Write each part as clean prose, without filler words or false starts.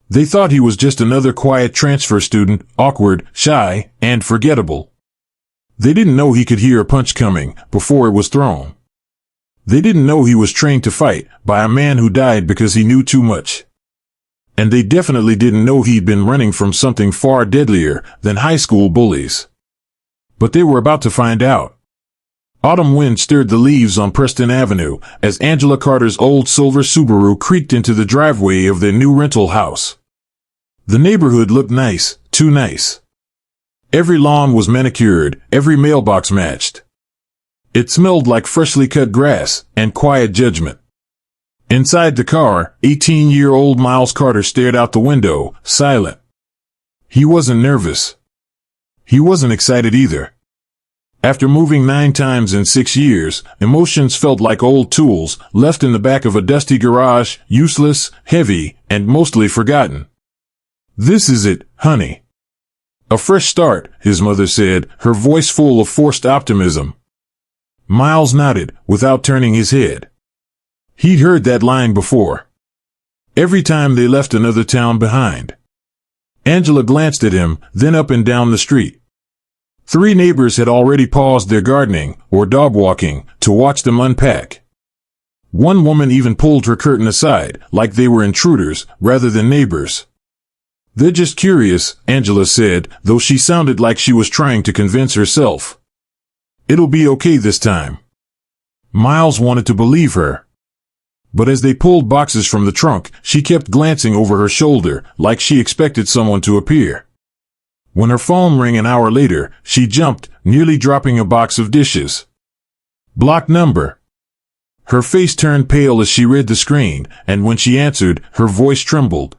They thought he was just another quiet transfer student, awkward, shy, and forgettable. They didn't know he could hear a punch coming before it was thrown. They didn't know he was trained to fight by a man who died because he knew too much. And they definitely didn't know he'd been running from something far deadlier than high school bullies. But they were about to find out. Autumn wind stirred the leaves on Preston Avenue as Angela Carter's old silver Subaru creaked into the driveway of their new rental house. The neighborhood looked nice, too nice. Every lawn was manicured, every mailbox matched. It smelled like freshly cut grass and quiet judgment. Inside the car, 18-year-old Miles Carter stared out the window, silent. He wasn't nervous. He wasn't excited either. After moving 9 times in 6 years, emotions felt like old tools left in the back of a dusty garage, useless, heavy, and mostly forgotten. "This is it, honey." "A fresh start," his mother said, her voice full of forced optimism. Miles nodded, without turning his head. He'd heard that line before. Every time they left another town behind. Angela glanced at him, then up and down the street. 3 neighbors had already paused their gardening, or dog walking, to watch them unpack. One woman even pulled her curtain aside, like they were intruders, rather than neighbors. "They're just curious," Angela said, though she sounded like she was trying to convince herself. "It'll be okay this time." Miles wanted to believe her. But as they pulled boxes from the trunk, she kept glancing over her shoulder, like she expected someone to appear. When her phone rang an hour later, she jumped, nearly dropping a box of dishes. "Block number." Her face turned pale as she read the screen, and when she answered, her voice trembled.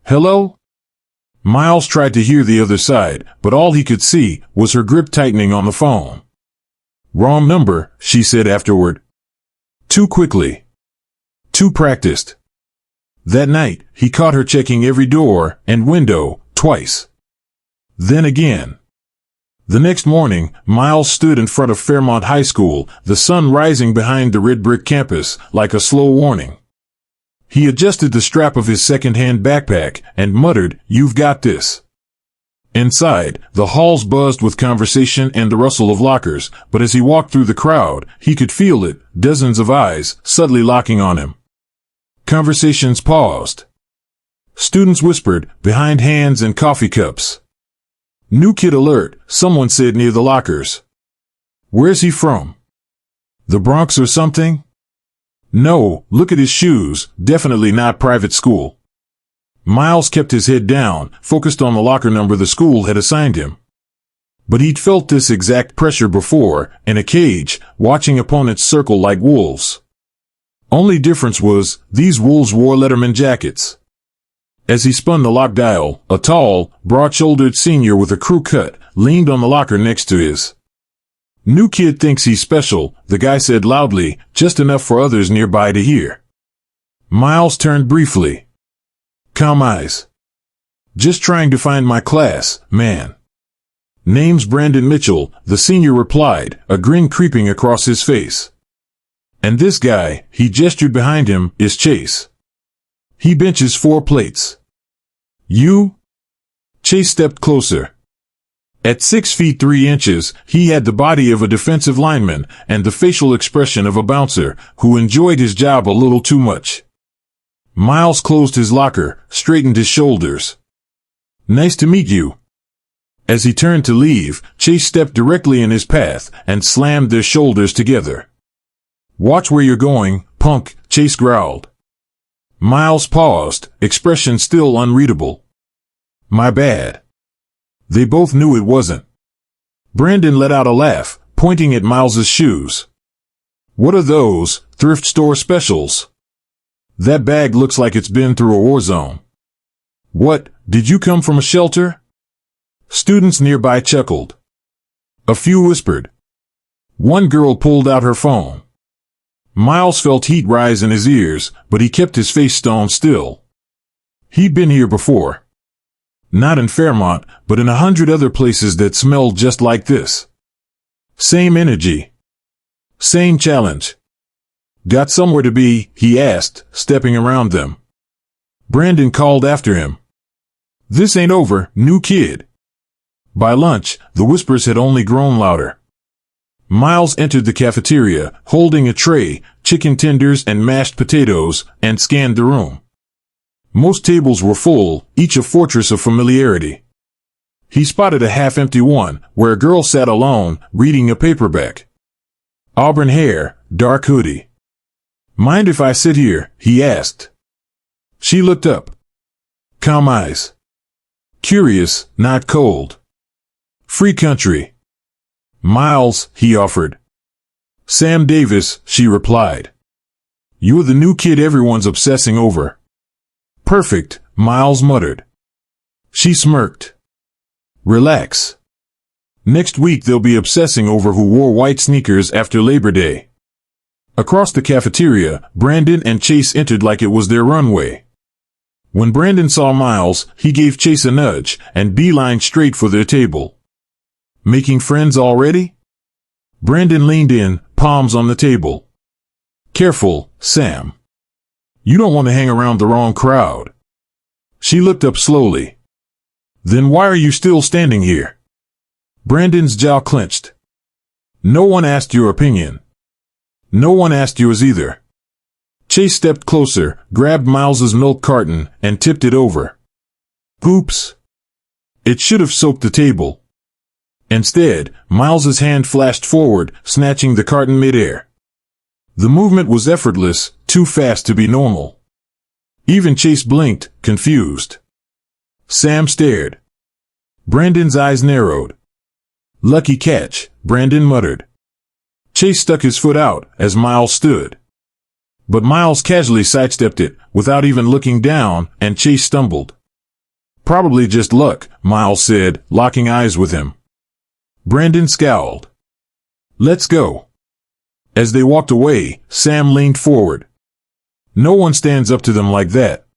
"Hello?" Miles tried to hear the other side, but all he could see was her grip tightening on the phone. "Wrong number," she said afterward. Too quickly. Too practiced. That night, he caught her checking every door and window, twice. Then again. The next morning, Miles stood in front of Fairmont High School, the sun rising behind the red brick campus, like a slow warning. He adjusted the strap of his second-hand backpack and muttered, "You've got this." Inside, the halls buzzed with conversation and the rustle of lockers, but as he walked through the crowd, he could feel it, dozens of eyes, subtly locking on him. Conversations paused. Students whispered, behind hands and coffee cups. "New kid alert," someone said near the lockers. "Where's he from? The Bronx or something?" "No, look at his shoes, definitely not private school." Miles kept his head down, focused on the locker number the school had assigned him. But he'd felt this exact pressure before, in a cage, watching opponents circle like wolves. Only difference was, these wolves wore Letterman jackets. As he spun the lock dial, a tall, broad-shouldered senior with a crew cut leaned on the locker next to his. "New kid thinks he's special," the guy said loudly, just enough for others nearby to hear. Miles turned briefly. "Calm eyes. Just trying to find my class, man." "Name's Brandon Mitchell," the senior replied, a grin creeping across his face. "And this guy," he gestured behind him, "is Chase. He benches 4 plates. You?" Chase stepped closer. At 6 feet 3 inches, he had the body of a defensive lineman and the facial expression of a bouncer who enjoyed his job a little too much. Miles closed his locker, straightened his shoulders. "Nice to meet you." As he turned to leave, Chase stepped directly in his path and slammed their shoulders together. "Watch where you're going, punk," Chase growled. Miles paused, expression still unreadable. "My bad." They both knew it wasn't. Brandon let out a laugh, pointing at Miles's shoes. "What are those, thrift store specials? That bag looks like it's been through a war zone." "What, did you come from a shelter?" Students nearby chuckled. A few whispered. One girl pulled out her phone. Miles felt heat rise in his ears, but he kept his face stone still. He'd been here before. Not in Fairmont, but in 100 other places that smelled just like this. Same energy. Same challenge. "Got somewhere to be?" he asked, stepping around them. Brandon called after him. "This ain't over, new kid." By lunch, the whispers had only grown louder. Miles entered the cafeteria, holding a tray, chicken tenders and mashed potatoes, and scanned the room. Most tables were full, each a fortress of familiarity. He spotted a half-empty one, where a girl sat alone, reading a paperback. Auburn hair, dark hoodie. "Mind if I sit here?" he asked. She looked up. Calm eyes. Curious, not cold. "Free country." "Miles," he offered. "Sam Davis," she replied. "You're the new kid everyone's obsessing over." "Perfect," Miles muttered. She smirked. "Relax. Next week they'll be obsessing over who wore white sneakers after Labor Day." Across the cafeteria, Brandon and Chase entered like it was their runway. When Brandon saw Miles, he gave Chase a nudge and beelined straight for their table. "Making friends already?" Brandon leaned in, palms on the table. "Careful, Sam. You don't want to hang around the wrong crowd." She looked up slowly. "Then why are you still standing here?" Brandon's jaw clenched. "No one asked your opinion." "No one asked yours either." Chase stepped closer, grabbed Miles's milk carton, and tipped it over. Oops. It should have soaked the table. Instead, Miles's hand flashed forward, snatching the carton midair. The movement was effortless, too fast to be normal. Even Chase blinked, confused. Sam stared. Brandon's eyes narrowed. "Lucky catch," Brandon muttered. Chase stuck his foot out as Miles stood. But Miles casually sidestepped it, without even looking down, and Chase stumbled. "Probably just luck," Miles said, locking eyes with him. Brandon scowled. "Let's go." As they walked away, Sam leaned forward. "No one stands up to them like that."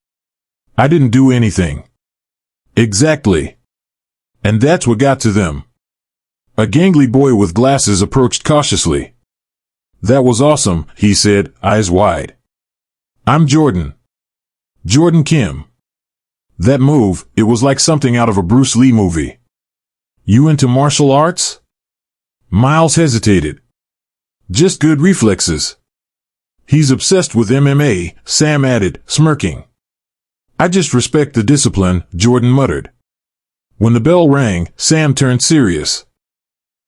"I didn't do anything." "Exactly. And that's what got to them." A gangly boy with glasses approached cautiously. "That was awesome," he said, eyes wide. "I'm Jordan. Jordan Kim." That move, it was like something out of a Bruce Lee movie. "You into martial arts?" Miles hesitated. "Just good reflexes." "He's obsessed with MMA," Sam added, smirking. "I just respect the discipline," Jordan muttered. When the bell rang, Sam turned serious.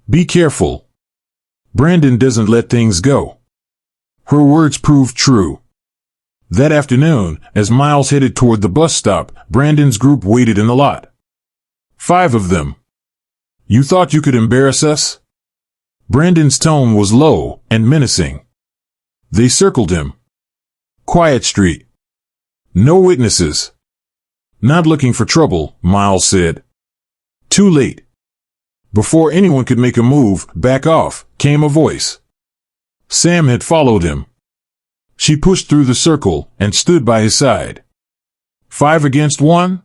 "Be careful. Brandon doesn't let things go." Her words proved true. That afternoon, as Miles headed toward the bus stop, Brandon's group waited in the lot. 5 of them. "You thought you could embarrass us?" Brandon's tone was low and menacing. They circled him. "Quiet street. No witnesses." "Not looking for trouble," Miles said. Too late. Before anyone could make a move, "Back off," came a voice. Sam had followed him. She pushed through the circle and stood by his side. 5 against 1?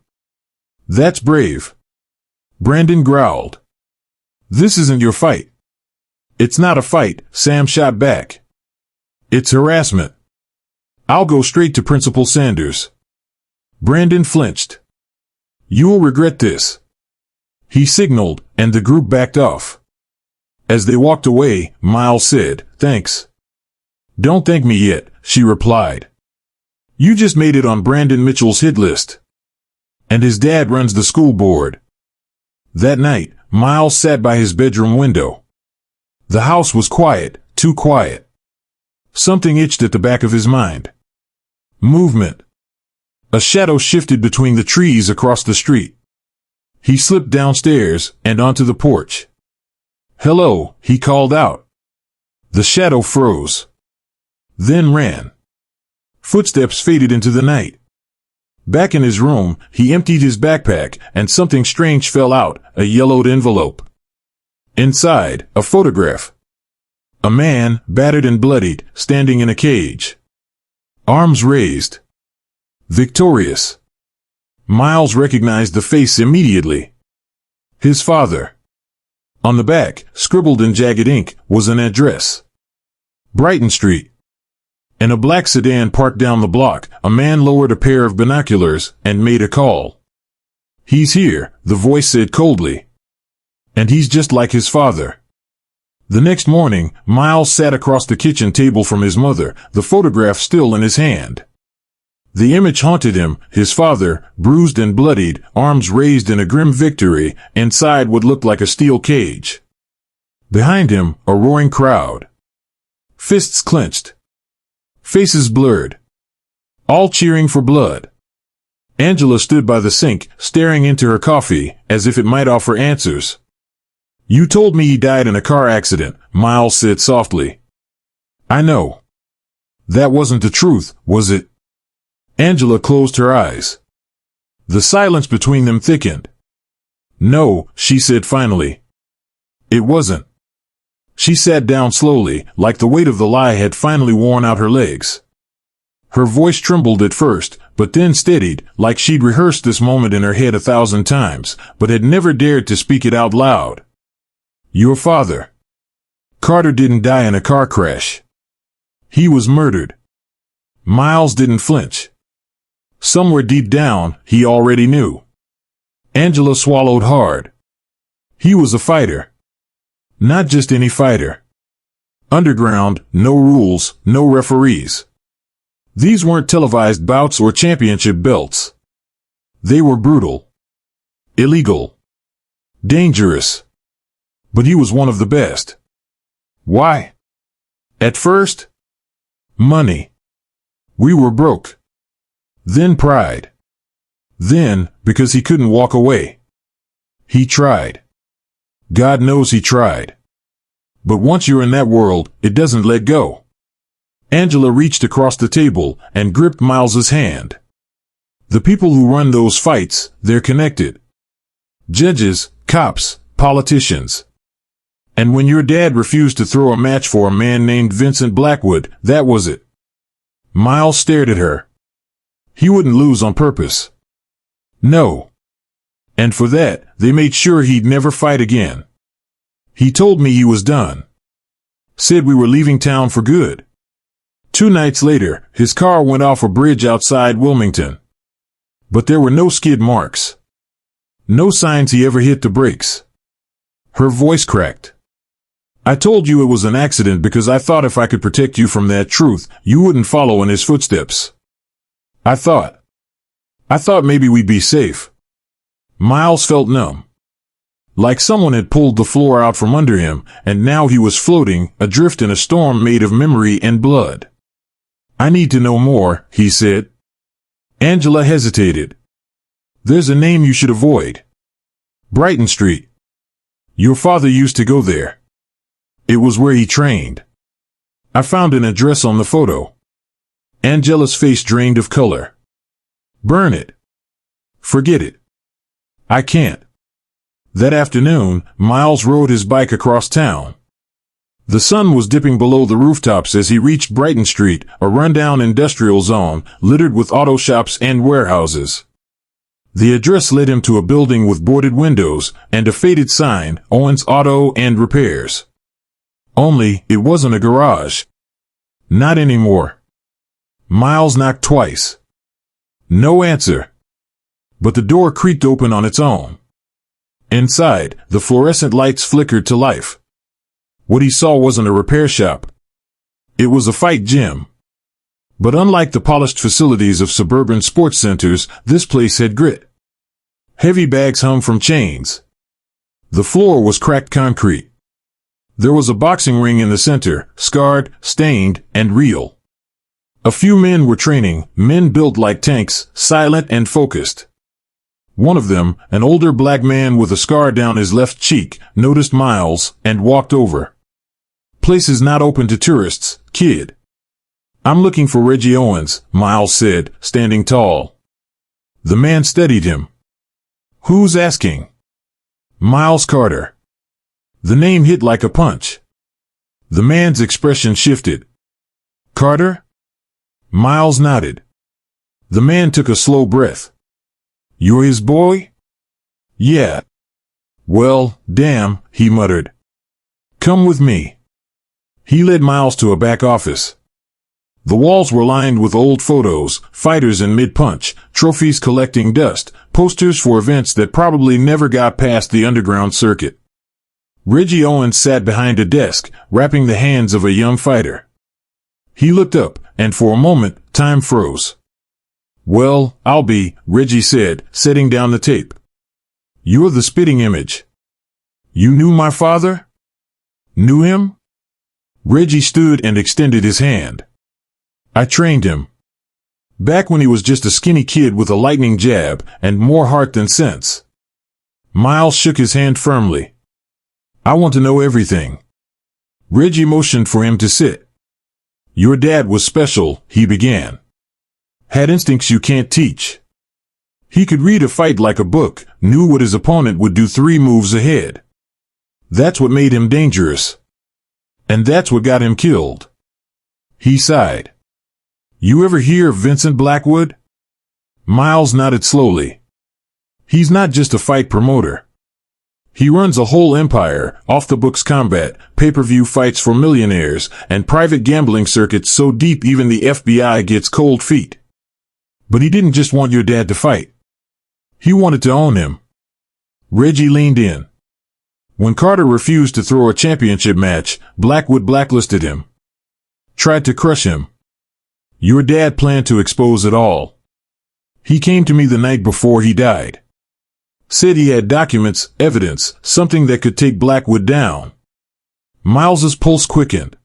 That's brave. Brandon growled. "This isn't your fight." "It's not a fight," Sam shot back. "It's harassment. I'll go straight to Principal Sanders." Brandon flinched. "You'll regret this." He signaled, and the group backed off. As they walked away, Miles said, "Thanks." "Don't thank me yet," she replied. "You just made it on Brandon Mitchell's hit list. And his dad runs the school board." That night, Miles sat by his bedroom window. The house was quiet, too quiet. Something itched at the back of his mind. Movement. A shadow shifted between the trees across the street. He slipped downstairs and onto the porch. "Hello," he called out. The shadow froze. Then ran. Footsteps faded into the night. Back in his room, he emptied his backpack, and something strange fell out, a yellowed envelope. Inside, a photograph. A man, battered and bloodied, standing in a cage. Arms raised. Victorious. Miles recognized the face immediately. His father. On the back, scribbled in jagged ink, was an address. Brighton Street. In a black sedan parked down the block, a man lowered a pair of binoculars and made a call. "He's here," the voice said coldly. "And he's just like his father." The next morning, Miles sat across the kitchen table from his mother, the photograph still in his hand. The image haunted him, his father, bruised and bloodied, arms raised in a grim victory, inside what looked like a steel cage. Behind him, a roaring crowd. Fists clenched. Faces blurred. All cheering for blood. Angela stood by the sink, staring into her coffee, as if it might offer answers. "You told me he died in a car accident," Miles said softly. "I know. That wasn't the truth, was it?" Angela closed her eyes. The silence between them thickened. "No," she said finally. "It wasn't." She sat down slowly, like the weight of the lie had finally worn out her legs. Her voice trembled at first, but then steadied, like she'd rehearsed this moment in her head 1,000 times, but had never dared to speak it out loud. "Your father. Carter didn't die in a car crash. He was murdered." Miles didn't flinch. Somewhere deep down, he already knew. Angela swallowed hard. He was a fighter. Not just any fighter. Underground, no rules, no referees. These weren't televised bouts or championship belts. They were brutal. Illegal. Dangerous. But he was one of the best. Why? At first? Money. We were broke. Then pride. Then, because he couldn't walk away. He tried. God knows he tried. But once you're in that world, it doesn't let go. Angela reached across the table and gripped Miles's hand. The people who run those fights, they're connected. Judges, cops, politicians. And when your dad refused to throw a match for a man named Vincent Blackwood, that was it. Miles stared at her. He wouldn't lose on purpose. No. And for that, they made sure he'd never fight again. He told me he was done. Said we were leaving town for good. 2 nights later, his car went off a bridge outside Wilmington. But there were no skid marks. No signs he ever hit the brakes. Her voice cracked. "I told you it was an accident because I thought if I could protect you from that truth, you wouldn't follow in his footsteps. I thought maybe we'd be safe." Miles felt numb. Like someone had pulled the floor out from under him, and now he was floating, adrift in a storm made of memory and blood. "I need to know more," he said. Angela hesitated. "There's a name you should avoid. Brighton Street. Your father used to go there. It was where he trained. I found an address on the photo." Angela's face drained of color. "Burn it. Forget it. I can't." That afternoon, Miles rode his bike across town. The sun was dipping below the rooftops as he reached Brighton Street, a rundown industrial zone, littered with auto shops and warehouses. The address led him to a building with boarded windows and a faded sign, Owens Auto and Repairs. Only, it wasn't a garage. Not anymore. Miles knocked twice. No answer. But the door creaked open on its own. Inside, the fluorescent lights flickered to life. What he saw wasn't a repair shop. It was a fight gym. But unlike the polished facilities of suburban sports centers, this place had grit. Heavy bags hung from chains. The floor was cracked concrete. There was a boxing ring in the center, scarred, stained, and real. A few men were training, men built like tanks, silent and focused. One of them, an older black man with a scar down his left cheek, noticed Miles and walked over. "Place is not open to tourists, kid." "I'm looking for Reggie Owens," Miles said, standing tall. The man studied him. "Who's asking?" "Miles Carter." The name hit like a punch. The man's expression shifted. "Carter?" Miles nodded. The man took a slow breath. "You're his boy?" "Yeah." "Well, damn," he muttered. "Come with me." He led Miles to a back office. The walls were lined with old photos, fighters in mid-punch, trophies collecting dust, posters for events that probably never got past the underground circuit. Reggie Owens sat behind a desk, wrapping the hands of a young fighter. He looked up, and for a moment, time froze. "Well, I'll be," Reggie said, setting down the tape. "You're the spitting image." "You knew my father?" "Knew him?" Reggie stood and extended his hand. "I trained him. Back when he was just a skinny kid with a lightning jab and more heart than sense." Miles shook his hand firmly. "I want to know everything." Reggie motioned for him to sit. "Your dad was special," he began. "Had instincts you can't teach. He could read a fight like a book, knew what his opponent would do 3 moves ahead. That's what made him dangerous. And that's what got him killed." He sighed. "You ever hear of Vincent Blackwood?" Miles nodded slowly. "He's not just a fight promoter. He runs a whole empire, off-the-books combat, pay-per-view fights for millionaires, and private gambling circuits so deep even the FBI gets cold feet. But he didn't just want your dad to fight. He wanted to own him." Reggie leaned in. "When Carter refused to throw a championship match, Blackwood blacklisted him. Tried to crush him. Your dad planned to expose it all. He came to me the night before he died. Said he had documents, evidence, something that could take Blackwood down." Miles's pulse quickened.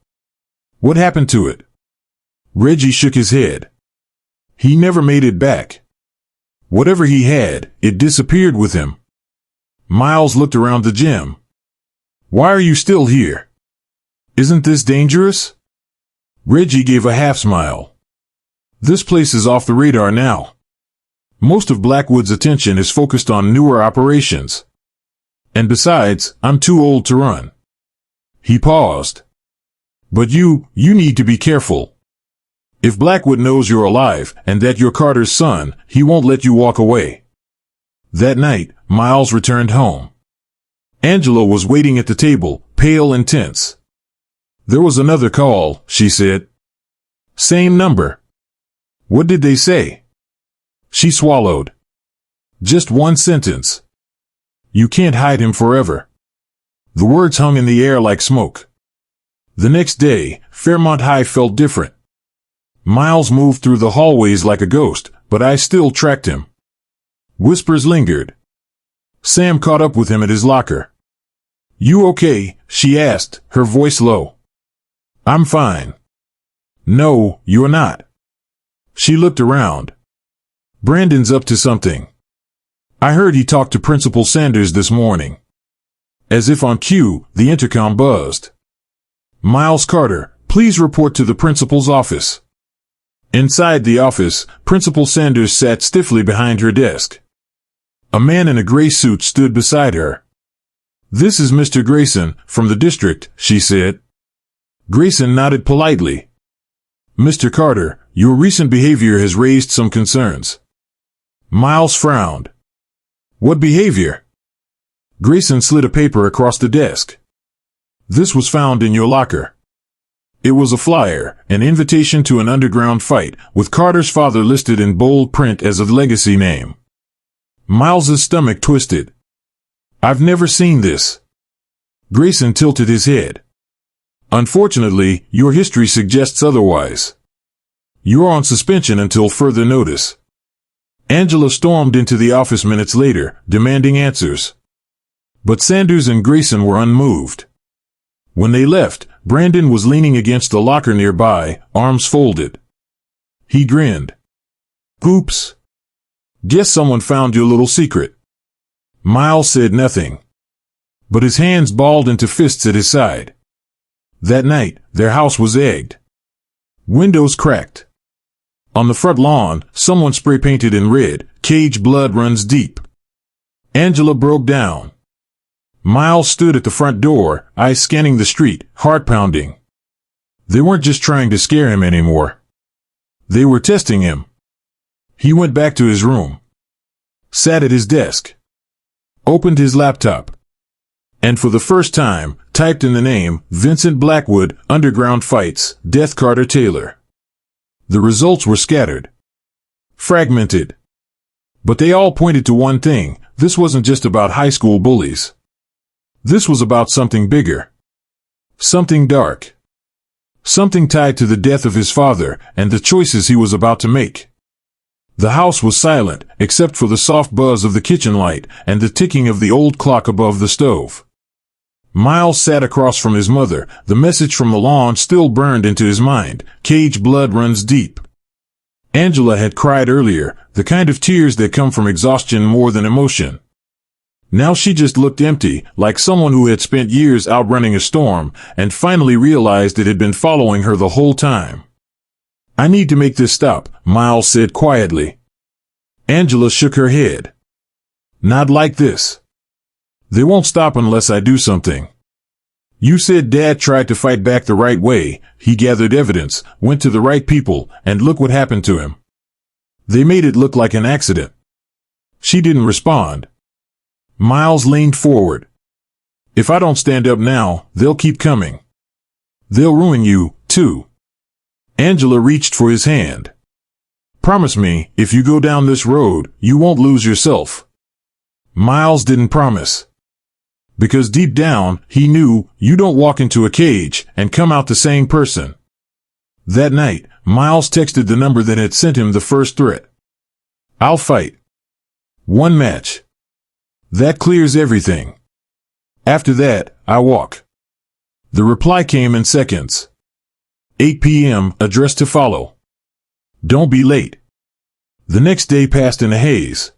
"What happened to it?" Reggie shook his head. "He never made it back. Whatever he had, it disappeared with him." Miles looked around the gym. "Why are you still here? Isn't this dangerous?" Reggie gave a half smile. "This place is off the radar now. Most of Blackwood's attention is focused on newer operations. And besides, I'm too old to run." He paused. "But you need to be careful. If Blackwood knows you're alive and that you're Carter's son, he won't let you walk away." That night, Miles returned home. Angela was waiting at the table, pale and tense. "There was another call," she said. "Same number." "What did they say?" She swallowed. "Just one sentence. You can't hide him forever." The words hung in the air like smoke. The next day, Fairmont High felt different. Miles moved through the hallways like a ghost, but I still tracked him. Whispers lingered. Sam caught up with him at his locker. "You okay?" she asked, her voice low. "I'm fine." "No, you're not." She looked around. "Brandon's up to something. I heard he talked to Principal Sanders this morning." As if on cue, the intercom buzzed. "Miles Carter, please report to the principal's office." Inside the office, Principal Sanders sat stiffly behind her desk. A man in a gray suit stood beside her. "This is Mr. Grayson, from the district," she said. Grayson nodded politely. "Mr. Carter, your recent behavior has raised some concerns." Miles frowned. "What behavior?" Grayson slid a paper across the desk. "This was found in your locker." It was a flyer, an invitation to an underground fight, with Carter's father listed in bold print as a legacy name. Miles's stomach twisted. "I've never seen this." Grayson tilted his head. "Unfortunately, your history suggests otherwise. You're on suspension until further notice." Angela stormed into the office minutes later, demanding answers. But Sanders and Grayson were unmoved. When they left, Brandon was leaning against the locker nearby, arms folded. He grinned. "Oops. Guess someone found your little secret." Miles said nothing. But his hands balled into fists at his side. That night, their house was egged. Windows cracked. On the front lawn, someone spray-painted in red, "Cage blood runs deep." Angela broke down. Miles stood at the front door, eyes scanning the street, heart pounding. They weren't just trying to scare him anymore. They were testing him. He went back to his room. Sat at his desk. Opened his laptop. And for the first time, typed in the name, Vincent Blackwood, Underground Fights, Death Carter Taylor. The results were scattered, fragmented. But they all pointed to one thing: this wasn't just about high school bullies. This was about something bigger. Something dark. Something tied to the death of his father and the choices he was about to make. The house was silent, except for the soft buzz of the kitchen light and the ticking of the old clock above the stove. Miles sat across from his mother. The message from the lawn still burned into his mind. Cage blood runs deep. Angela had cried earlier, the kind of tears that come from exhaustion more than emotion. Now she just looked empty, like someone who had spent years outrunning a storm and finally realized it had been following her the whole time. "I need to make this stop," Miles said quietly. Angela shook her head. "Not like this. They won't stop unless I do something. You said Dad tried to fight back the right way. He gathered evidence, went to the right people, and look what happened to him. They made it look like an accident." She didn't respond. Miles leaned forward. "If I don't stand up now, they'll keep coming. They'll ruin you, too." Angela reached for his hand. "Promise me, if you go down this road, you won't lose yourself." Miles didn't promise. Because deep down, he knew, you don't walk into a cage and come out the same person. That night, Miles texted the number that had sent him the first threat. "I'll fight. One match. That clears everything. After that, I walk." The reply came in seconds. 8 p.m., address to follow. Don't be late. The next day passed in a haze.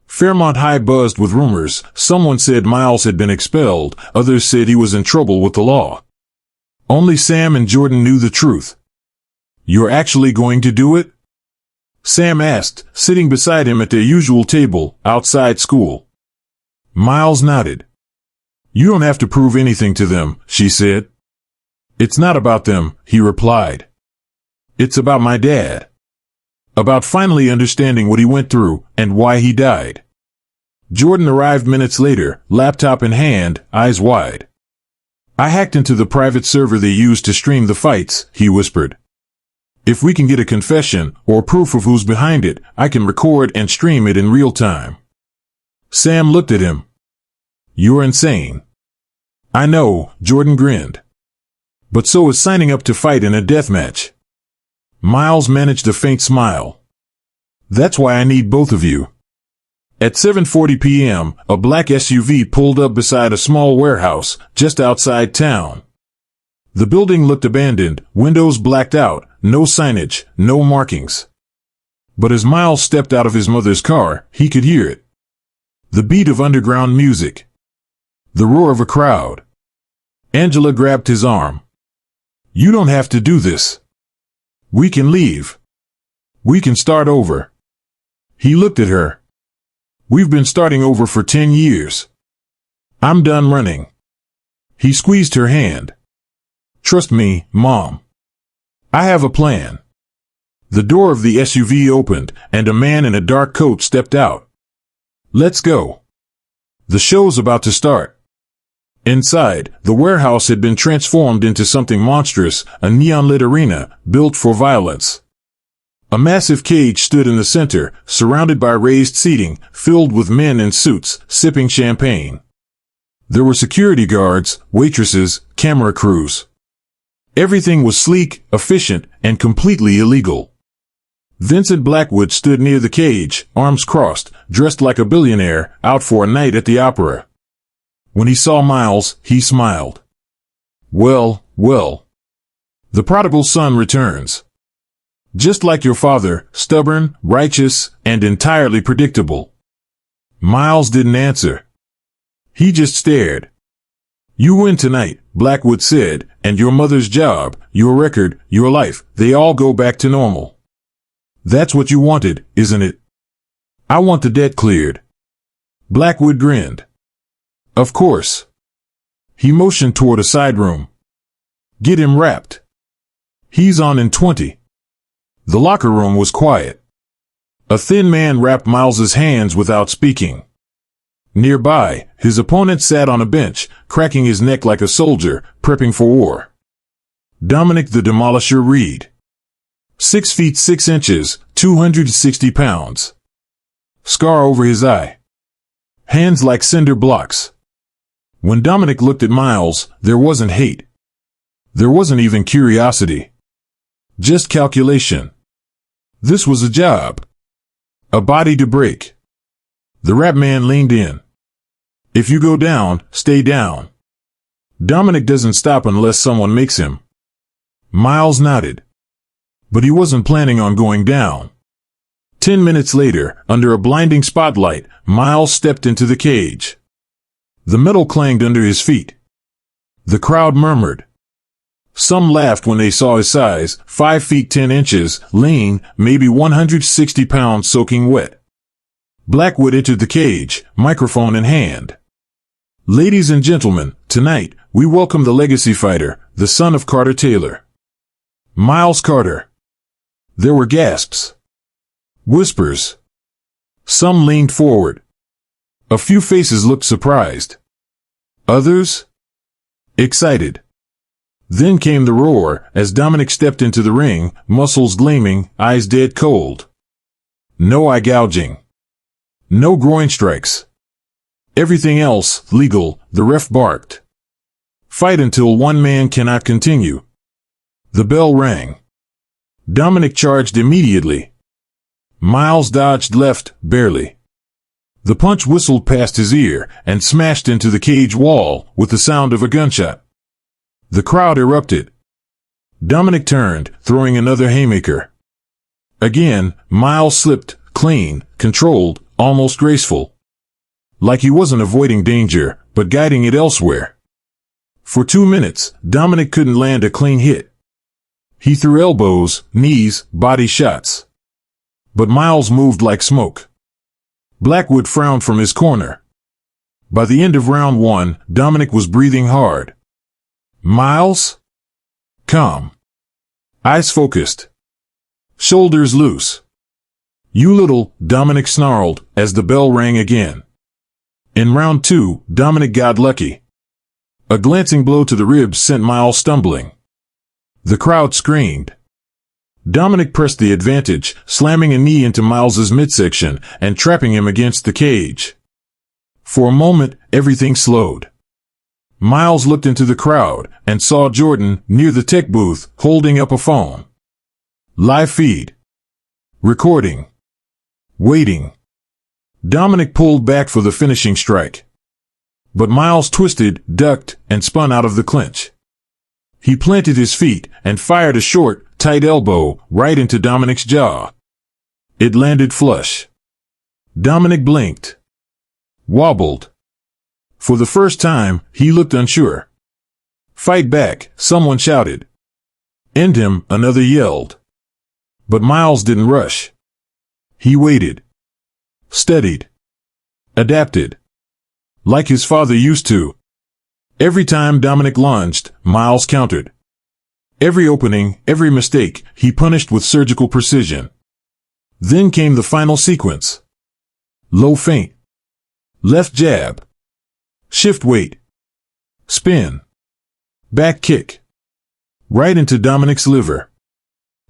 Fairmont High buzzed with rumors. Someone said Miles had been expelled, others said he was in trouble with the law. Only Sam and Jordan knew the truth. "You're actually going to do it?" Sam asked, sitting beside him at their usual table, outside school. Miles nodded. "You don't have to prove anything to them," she said. "It's not about them," he replied. "It's about my dad. About finally understanding what he went through and why he died." Jordan arrived minutes later, laptop in hand, eyes wide. "I hacked into the private server they used to stream the fights," he whispered. "If we can get a confession or proof of who's behind it, I can record and stream it in real time." Sam looked at him. "You're insane." "I know," Jordan grinned. "But so is signing up to fight in a deathmatch." Miles managed a faint smile. "That's why I need both of you." At 7:40 p.m., a black SUV pulled up beside a small warehouse just outside town. The building looked abandoned, windows blacked out, no signage, no markings. But as Miles stepped out of his mother's car, he could hear it. The beat of underground music. The roar of a crowd. Angela grabbed his arm. "You don't have to do this. We can leave. We can start over." He looked at her. "We've been starting over for 10 years. I'm done running." He squeezed her hand. "Trust me, Mom. I have a plan." The door of the SUV opened, and a man in a dark coat stepped out. "Let's go. The show's about to start." Inside, the warehouse had been transformed into something monstrous, a neon-lit arena, built for violence. A massive cage stood in the center, surrounded by raised seating, filled with men in suits, sipping champagne. There were security guards, waitresses, camera crews. Everything was sleek, efficient, and completely illegal. Vincent Blackwood stood near the cage, arms crossed, dressed like a billionaire, out for a night at the opera. When he saw Miles, he smiled. Well. The prodigal son returns. Just like your father, stubborn, righteous, and entirely predictable." Miles didn't answer. He just stared. "You win tonight," Blackwood said, "and your mother's job, your record, your life, they all go back to normal. That's what you wanted, isn't it?" "I want the debt cleared." Blackwood grinned. "Of course." He motioned toward a side room. "Get him wrapped. He's on in 20. The locker room was quiet. A thin man wrapped Miles's hands without speaking. Nearby, his opponent sat on a bench, cracking his neck like a soldier, prepping for war. Dominic the Demolisher Reed. 6 feet 6 inches, 260 pounds. Scar over his eye. Hands like cinder blocks. When Dominic looked at Miles, there wasn't hate. There wasn't even curiosity. Just calculation. This was a job. A body to break. The rap man leaned in. If you go down, stay down. Dominic doesn't stop unless someone makes him. Miles nodded. But he wasn't planning on going down. 10 minutes later, under a blinding spotlight, Miles stepped into the cage. The metal clanged under his feet. The crowd murmured. Some laughed when they saw his size, 5 feet 10 inches, lean, maybe 160 pounds soaking wet. Blackwood entered the cage, microphone in hand. Ladies and gentlemen, tonight, we welcome the legacy fighter, the son of Carter Taylor. Miles Carter. There were gasps. Whispers. Some leaned forward. A few faces looked surprised. Others? Excited. Then came the roar as Dominic stepped into the ring, muscles gleaming, eyes dead cold. No eye gouging. No groin strikes. Everything else, legal, the ref barked. Fight until one man cannot continue. The bell rang. Dominic charged immediately. Miles dodged left, barely. The punch whistled past his ear and smashed into the cage wall with the sound of a gunshot. The crowd erupted. Dominic turned, throwing another haymaker. Again, Miles slipped, clean, controlled, almost graceful. Like he wasn't avoiding danger, but guiding it elsewhere. For 2 minutes, Dominic couldn't land a clean hit. He threw elbows, knees, body shots. But Miles moved like smoke. Blackwood frowned from his corner. By the end of round 1, Dominic was breathing hard. Miles? Calm. Eyes focused. Shoulders loose. You little, Dominic snarled as the bell rang again. In round 2, Dominic got lucky. A glancing blow to the ribs sent Miles stumbling. The crowd screamed. Dominic pressed the advantage, slamming a knee into Miles's midsection and trapping him against the cage. For a moment, everything slowed. Miles looked into the crowd and saw Jordan near the tech booth holding up a phone. Live feed. Recording. Waiting. Dominic pulled back for the finishing strike. But Miles twisted, ducked, and spun out of the clinch. He planted his feet and fired a short, tight elbow right into Dominic's jaw. It landed flush. Dominic blinked. Wobbled. For the first time, he looked unsure. Fight back, someone shouted. End him, another yelled. But Miles didn't rush. He waited. Studied. Adapted. Like his father used to. Every time Dominic lunged, Miles countered. Every opening, every mistake, he punished with surgical precision. Then came the final sequence. Low feint. Left jab. Shift weight. Spin. Back kick. Right into Dominic's liver.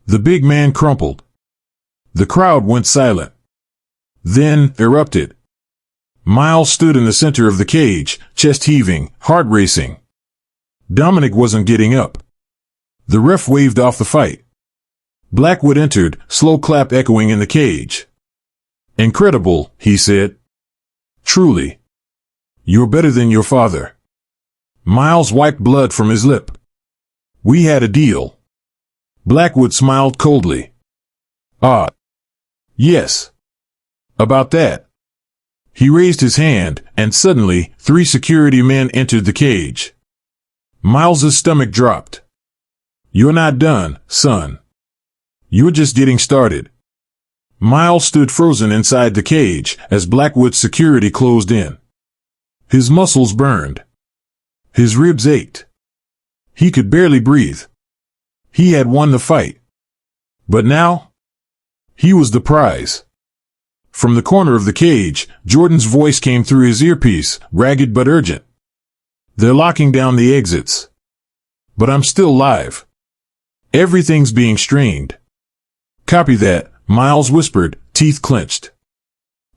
The big man crumpled. The crowd went silent. Then erupted. Miles stood in the center of the cage, chest heaving, heart racing. Dominic wasn't getting up. The ref waved off the fight. Blackwood entered, slow clap echoing in the cage. Incredible, he said. Truly. You're better than your father. Miles wiped blood from his lip. We had a deal. Blackwood smiled coldly. Ah. Yes. About that. He raised his hand, and suddenly, 3 security men entered the cage. Miles's stomach dropped. You're not done, son. You're just getting started. Miles stood frozen inside the cage as Blackwood's security closed in. His muscles burned. His ribs ached. He could barely breathe. He had won the fight. But now? He was the prize. From the corner of the cage, Jordan's voice came through his earpiece, ragged but urgent. They're locking down the exits. But I'm still live. Everything's being streamed. Copy that, Miles whispered, teeth clenched.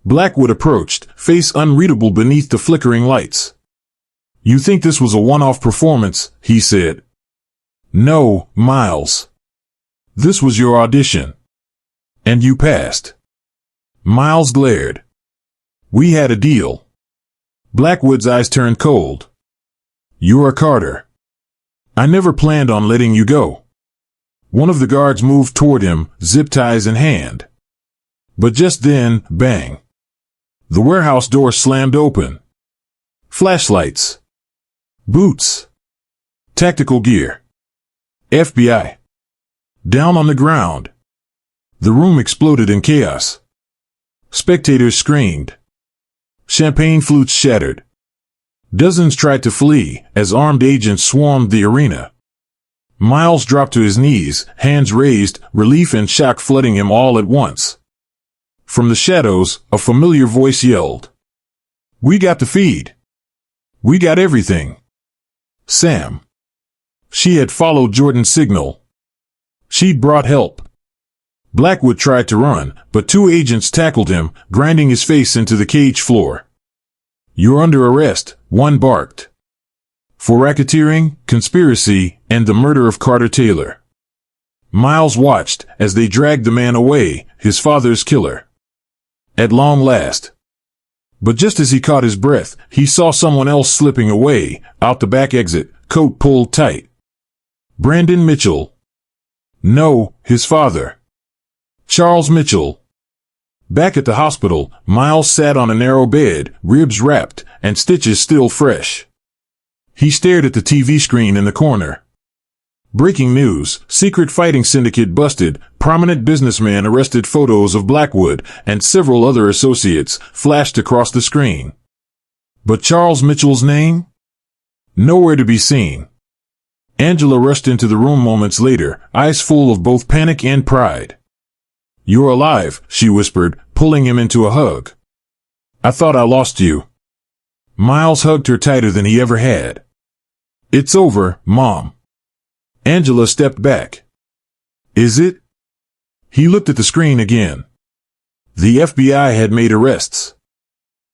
Blackwood approached, face unreadable beneath the flickering lights. You think this was a one-off performance, he said. No, Miles. This was your audition. And you passed. Miles glared. We had a deal. Blackwood's eyes turned cold. You're a Carter. I never planned on letting you go. One of the guards moved toward him, zip ties in hand. But just then, bang. The warehouse door slammed open. Flashlights. Boots. Tactical gear. FBI. Down on the ground. The room exploded in chaos. Spectators screamed. Champagne flutes shattered. Dozens tried to flee as armed agents swarmed the arena. Miles dropped to his knees, hands raised, relief and shock flooding him all at once. From the shadows, a familiar voice yelled. We got the feed. We got everything. Sam. She had followed Jordan's signal. She'd brought help. Blackwood tried to run, but two agents tackled him, grinding his face into the cage floor. You're under arrest, one barked. For racketeering, conspiracy, and the murder of Carter Taylor. Miles watched as they dragged the man away, his father's killer. At long last. But just as he caught his breath, he saw someone else slipping away, out the back exit, coat pulled tight. Brandon Mitchell. No, his father. Charles Mitchell. Back at the hospital, Miles sat on a narrow bed, ribs wrapped, and stitches still fresh. He stared at the TV screen in the corner. Breaking news, secret fighting syndicate busted, prominent businessman arrested. Photos of Blackwood and several other associates flashed across the screen. But Charles Mitchell's name? Nowhere to be seen. Angela rushed into the room moments later, eyes full of both panic and pride. You're alive, she whispered, pulling him into a hug. I thought I lost you. Miles hugged her tighter than he ever had. It's over, Mom. Angela stepped back. Is it? He looked at the screen again. The FBI had made arrests.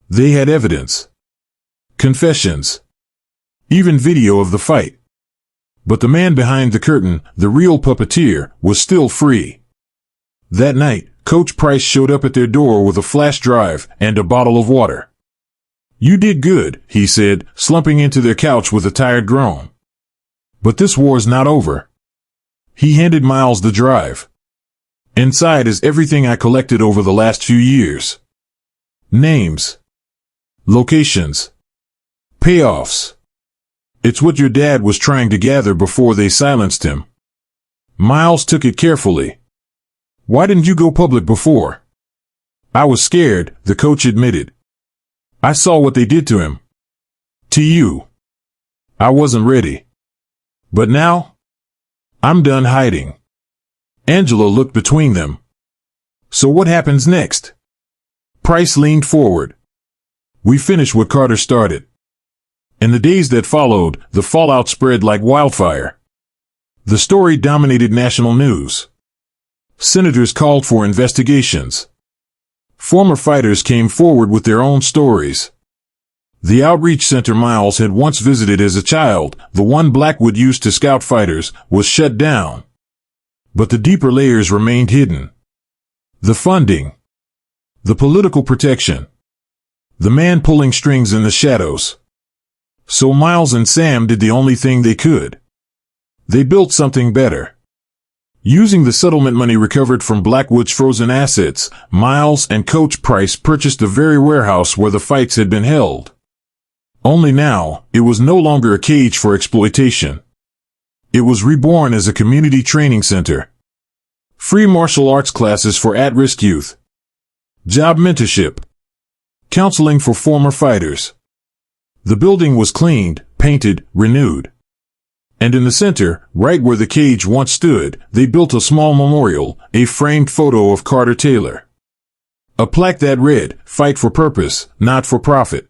They had evidence. Confessions. Even video of the fight. But the man behind the curtain, the real puppeteer, was still free. That night, Coach Price showed up at their door with a flash drive and a bottle of water. You did good, he said, slumping into their couch with a tired groan. But this war's not over. He handed Miles the drive. Inside is everything I collected over the last few years. Names. Locations. Payoffs. It's what your dad was trying to gather before they silenced him. Miles took it carefully. Why didn't you go public before? I was scared, the coach admitted. I saw what they did to him. To you. I wasn't ready. But now? I'm done hiding. Angela looked between them. So what happens next? Price leaned forward. We finish what Carter started. In the days that followed, the fallout spread like wildfire. The story dominated national news. Senators called for investigations. Former fighters came forward with their own stories. The outreach center Miles had once visited as a child, the one Blackwood used to scout fighters, was shut down. But the deeper layers remained hidden. The funding. The political protection. The man pulling strings in the shadows. So Miles and Sam did the only thing they could. They built something better. Using the settlement money recovered from Blackwood's frozen assets, Miles and Coach Price purchased the very warehouse where the fights had been held. Only now, it was no longer a cage for exploitation. It was reborn as a community training center. Free martial arts classes for at-risk youth. Job mentorship. Counseling for former fighters. The building was cleaned, painted, renewed. And in the center, right where the cage once stood, they built a small memorial, a framed photo of Carter Taylor. A plaque that read, "Fight for purpose, not for profit."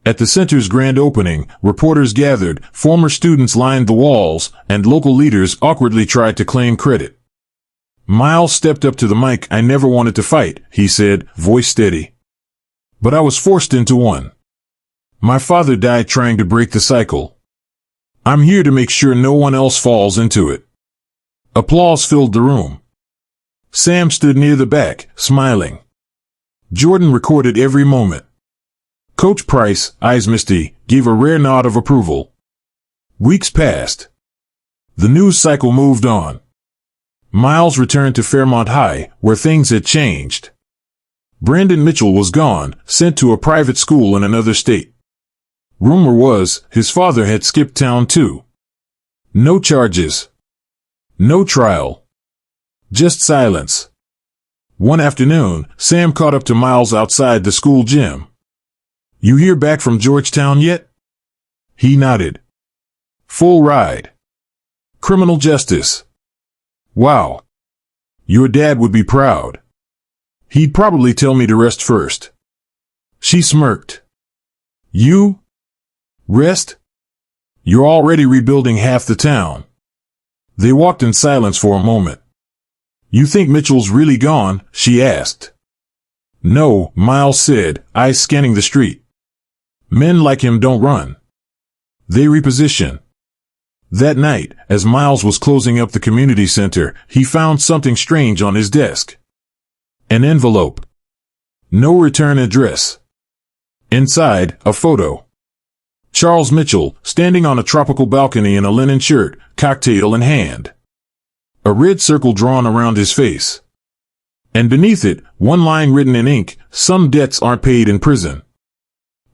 At the center's grand opening, reporters gathered, former students lined the walls, and local leaders awkwardly tried to claim credit. Miles stepped up to the mic. I never wanted to fight, he said, voice steady. But I was forced into one. My father died trying to break the cycle. I'm here to make sure no one else falls into it. Applause filled the room. Sam stood near the back, smiling. Jordan recorded every moment. Coach Price, eyes misty, gave a rare nod of approval. Weeks passed. The news cycle moved on. Miles returned to Fairmont High, where things had changed. Brandon Mitchell was gone, sent to a private school in another state. Rumor was, his father had skipped town too. No charges. No trial. Just silence. One afternoon, Sam caught up to Miles outside the school gym. You hear back from Georgetown yet? He nodded. Full ride. Criminal justice. Wow. Your dad would be proud. He'd probably tell me to rest first. She smirked. You? Rest? You're already rebuilding half the town. They walked in silence for a moment. You think Mitchell's really gone? She asked. No, Miles said, eyes scanning the street. Men like him don't run. They reposition. That night, as Miles was closing up the community center, he found something strange on his desk. An envelope. No return address. Inside, a photo. Charles Mitchell, standing on a tropical balcony in a linen shirt, cocktail in hand. A red circle drawn around his face. And beneath it, one line written in ink, some debts aren't paid in prison.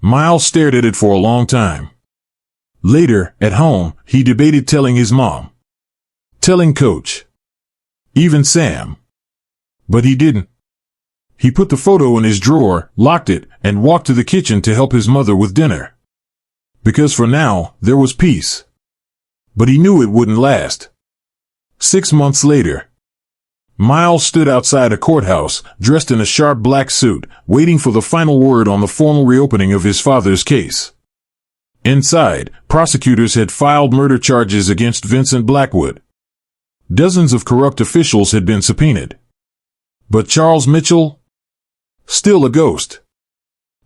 Miles stared at it for a long time. Later, at home, he debated telling his mom. Telling Coach. Even Sam. But he didn't. He put the photo in his drawer, locked it, and walked to the kitchen to help his mother with dinner. Because for now, there was peace. But he knew it wouldn't last. 6 months later. Miles stood outside a courthouse, dressed in a sharp black suit, waiting for the final word on the formal reopening of his father's case. Inside, prosecutors had filed murder charges against Vincent Blackwood. Dozens of corrupt officials had been subpoenaed. But Charles Mitchell? Still a ghost.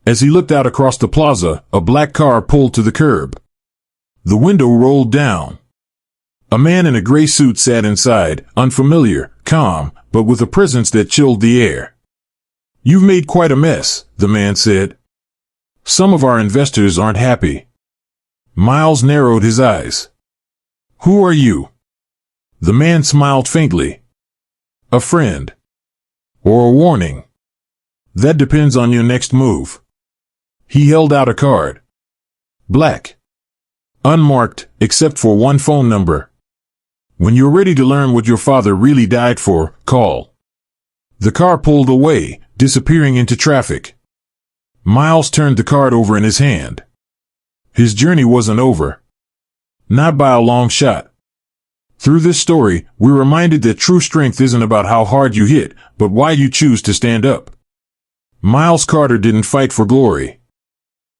As he looked out across the plaza, a black car pulled to the curb. The window rolled down. A man in a gray suit sat inside, unfamiliar, calm, but with a presence that chilled the air. You've made quite a mess, the man said. Some of our investors aren't happy. Miles narrowed his eyes. Who are you? The man smiled faintly. A friend. Or a warning. That depends on your next move. He held out a card. Black. Unmarked, except for one phone number. When you're ready to learn what your father really died for, call. The car pulled away, disappearing into traffic. Miles turned the card over in his hand. His journey wasn't over. Not by a long shot. Through this story, we're reminded that true strength isn't about how hard you hit, but why you choose to stand up. Miles Carter didn't fight for glory.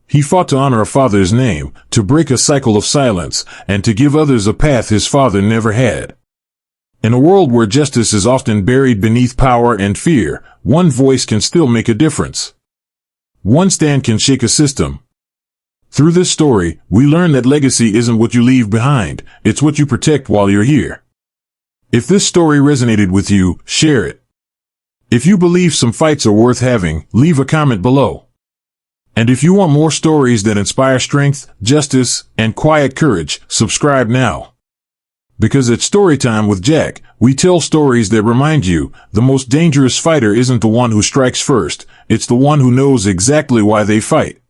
He fought to honor a father's name, to break a cycle of silence, and to give others a path his father never had. In a world where justice is often buried beneath power and fear, one voice can still make a difference. One stand can shake a system. Through this story, we learn that legacy isn't what you leave behind, it's what you protect while you're here. If this story resonated with you, share it. If you believe some fights are worth having, leave a comment below. And if you want more stories that inspire strength, justice, and quiet courage, subscribe now. Because at Storytime with Jack, we tell stories that remind you, the most dangerous fighter isn't the one who strikes first, it's the one who knows exactly why they fight.